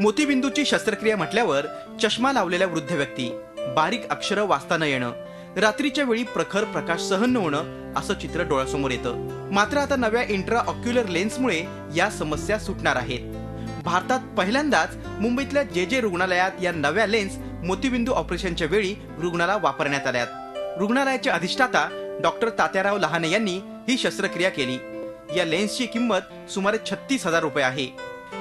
मोतीबिंदूची शस्त्रक्रिया म्हटल्यावर चष्मा लावलेल्या वृद्ध व्यक्ती, बारीक अक्षरं वाचता न येणं, रात्रीच्या वेळी प्रखर प्रकाश सहन न होणं असं चित्र डोळ्यासमोर येतं। मात्र आता नव्या इंट्रा ऑक्युलर लेन्समुळे या समस्या सुटणार आहेत। भारतात पहिल्यांदाच मुंबईतल्या जे रुग्णालयात या नव्या लेन्स मोतीबिंदू ऑपरेशनच्या वेळी रुग्णाला वापरण्यात आल्यात। रुग्णालयाचे अधिष्ठाता डॉक्टर तात्याराव लहाने यांनी ही शस्त्रक्रिया केली। या लेन्सची किंमत सुमारे 36,000 रुपये आहे।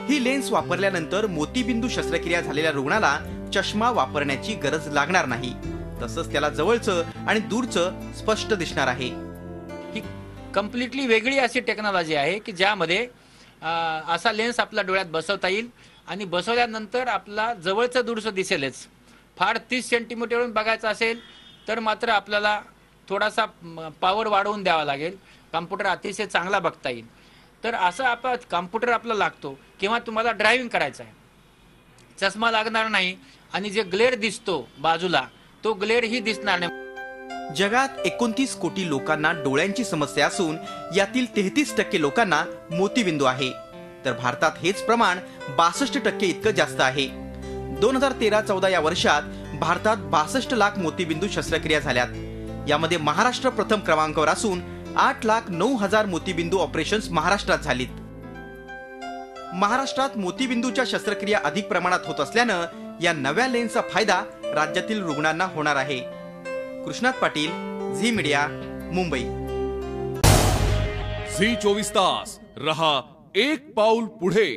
ही लेन्स वापरल्यानंतर मोतीबिंदू शस्त्रक्रिया झालेल्या रुग्णाला चष्मा वापरण्याची गरज लागणार नाही, तसंच त्याला जवळचं आणि दूरचं स्पष्ट दिसणार आहे। ही कम्प्लिटली वेगळी अशी टेक्नॉलॉजी आहे की ज्यामध्ये असा लेन्स आपल्या डोळ्यात बसवता येईल आणि बसवल्यानंतर आपला जवळचं दूरचं दिसेलच। फार 30 सेंटीमीटरवरून बघायचं असेल तर मात्र आपल्याला थोडासा पॉवर वाढवून द्यावा लागेल। कॉम्प्युटर अतिशय चांगला बघता येईल। तर असं आपण कॉम्प्युटर आपला लागतो किंवा तुम्हाला ड्रायव्हिंग करायचं आहे, चष्मा लागणार नाही आणि जे ग्लेअर दिसतो बाजूला तो ग्लेअर ही दिसणार नाही। जगात 29 कोटी लोकांना डोळ्यांची समस्या असून यातील 33% लोकांना मोतीबिंदू आहे, तर भारतात हेच प्रमाण 62% इतकं जास्त आहे। 2013-14 या वर्षात भारतात 62 लाख मोतीबिंदू शस्त्रक्रिया झाल्यात। यामध्ये महाराष्ट्र प्रथम क्रमांकावर असून 8,09,000 मोतीबिंदू ऑपरेशन्स महाराष्ट्रात झालीत। महाराष्ट्रात मोतीबिंदूच्या शस्त्रक्रिया अधिक प्रमाणात होत असल्यानं या नव्या लेन्सचा फायदा राज्यातील रुग्णांना होणार आहे। Krishnat Patil, Zee media, Mumbai. Zee 24 तास रहा एक पाऊल पुढे।